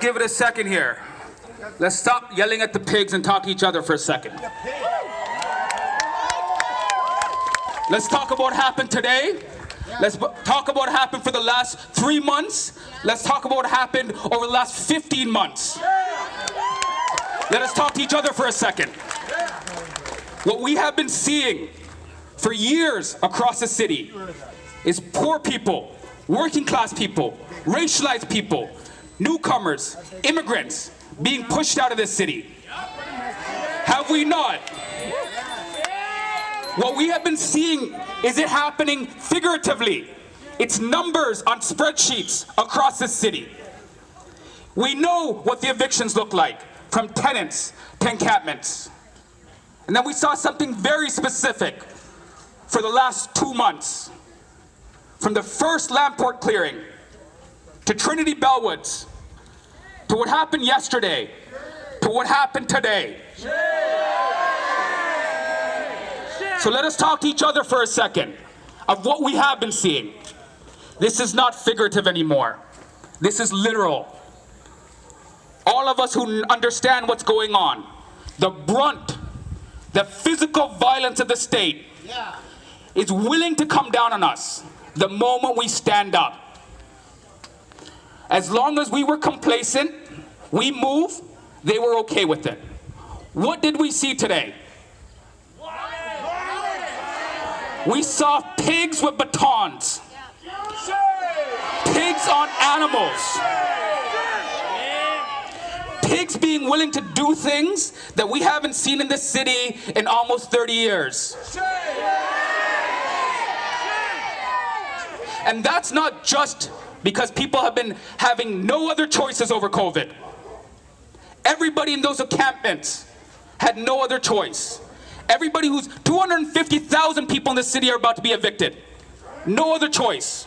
Give it a second here. Let's stop yelling at the pigs and talk to each other for a second. Let's talk about what happened today. Let's talk about what happened for the last 3 months. Let's talk about what happened over the last 15 months. Let us talk to each other for a second. What we have been seeing for years across the city is poor people, working class people, racialized people, newcomers, immigrants being pushed out of this city. Have we not? What we have been seeing is it happening figuratively. It's numbers on spreadsheets across the city. We know what the evictions look like, from tenants to encampments. And then we saw something very specific for the last 2 months. From the first Lamport clearing, to Trinity Bellwoods, to what happened yesterday, to what happened today. So let us talk to each other for a second of what we have been seeing. This is not figurative anymore. This is literal. All of us who understand what's going on, the brunt, the physical violence of the state is willing to come down on us the moment we stand up. As long as we were complacent, we moved, they were okay with it. What did we see today? We saw pigs with batons. Pigs on animals. Pigs being willing to do things that we haven't seen in this city in almost 30 years. And that's not just because people have been having no other choices over COVID. Everybody in those encampments had no other choice. Everybody who's 250,000 people in the city are about to be evicted. No other choice.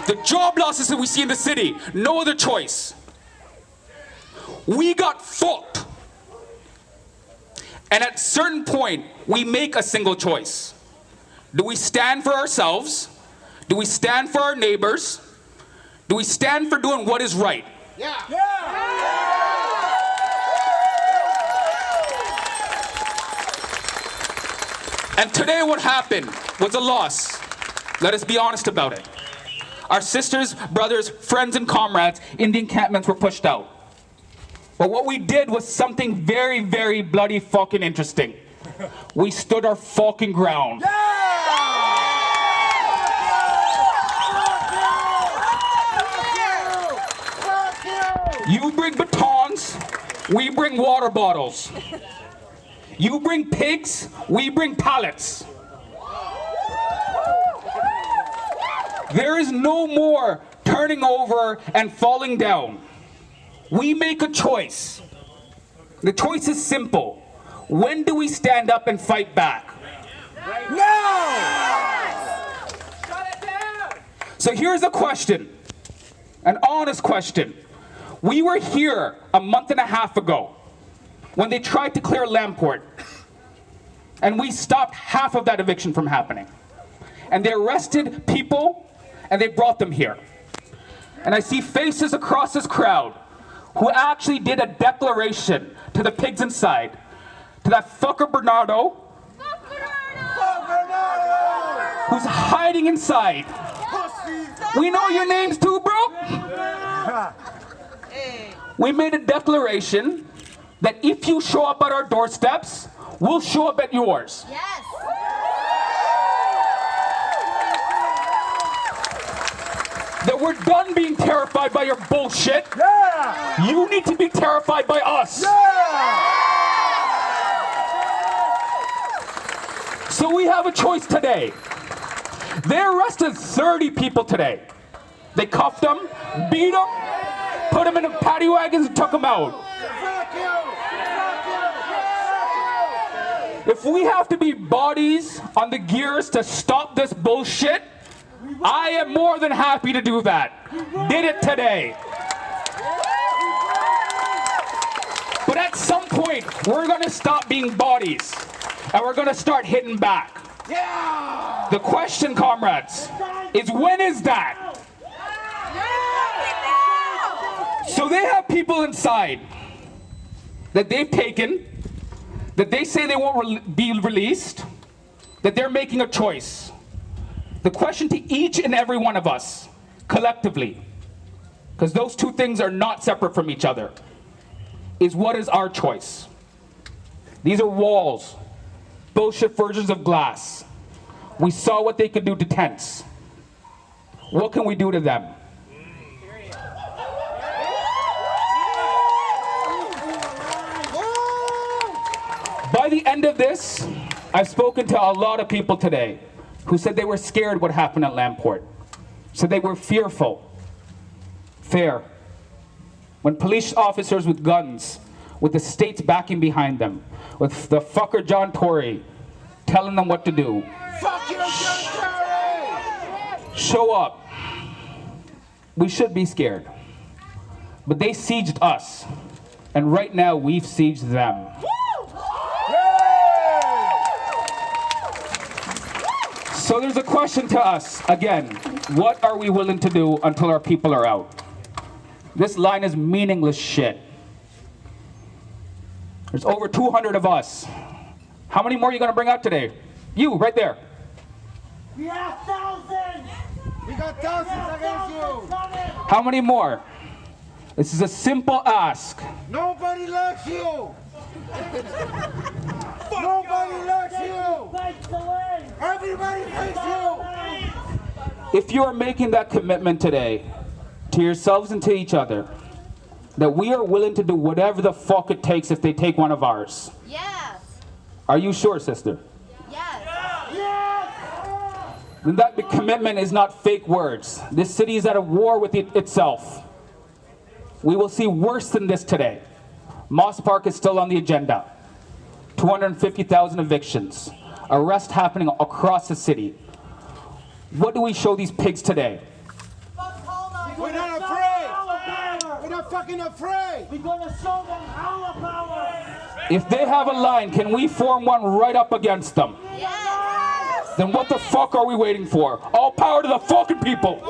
The job losses that we see in the city, no other choice. We got fucked. And at a certain point, we make a single choice. Do we stand for ourselves? Do we stand for our neighbors? Do we stand for doing what is right? And today what happened was a loss. Let us be honest about it. Our sisters, brothers, friends, and comrades in the encampments were pushed out. But what we did was something very, very bloody fucking interesting. We stood our fucking ground. You bring batons, we bring water bottles. You bring pigs, we bring pallets. There is no more turning over and falling down. We make a choice. The choice is simple. When do we stand up and fight back? No! Shut it down! So here's a question, an honest question. We were here a month and a half ago when they tried to clear Lamport, and we stopped half of that eviction from happening. And they arrested people, and they brought them here. And I see faces across this crowd who actually did a declaration to the pigs inside, to that fucker Bernardo, who's hiding inside. We know your names too, bro. We made a declaration that if you show up at our doorsteps, we'll show up at yours. Yes. That we're done being terrified by your bullshit. Yeah. You need to be terrified by us. Yeah. So we have a choice today. They arrested 30 people today. They cuffed them, beat them, put them in paddy wagons and took them out. If we have to be bodies on the gears to stop this bullshit, I am more than happy to do that. Did it today. But at some point, we're going to stop being bodies, and we're going to start hitting back. The question, comrades, is when is that? So they have people inside that they've taken, that they say they won't be released, that they're making a choice. The question to each and every one of us, collectively, because those two things are not separate from each other, is what is our choice? These are walls, bullshit versions of glass. We saw what they could do to tents. What can we do to them? By the end of this, I've spoken to a lot of people today who said they were scared what happened at Lamport. Said they were fearful. Fair. When police officers with guns, with the state's backing behind them, with the fucker John Tory telling them what to do. Fuck you, John Tory! Show up. We should be scared. But they sieged us. And right now, we've sieged them. So there's a question to us, again, what are we willing to do until our people are out? This line is meaningless shit. There's over 200 of us. How many more are you gonna bring out today? You, right there. We have thousands! We got thousands against you! How many more? This is a simple ask. Nobody likes you! Nobody likes you! Everybody hates you! If you are making that commitment today, to yourselves and to each other, that we are willing to do whatever the fuck it takes if they take one of ours. Yes. Are you sure, sister? Yes. Then that commitment is not fake words. This city is at a war with itself. We will see worse than this today. Moss Park is still on the agenda. 250,000 evictions. Arrests happening across the city. What do we show these pigs today? We're not afraid! We're not fucking afraid! We're gonna show them our power! If they have a line, can we form one right up against them? Yes. Then what the fuck are we waiting for? All power to the fucking people!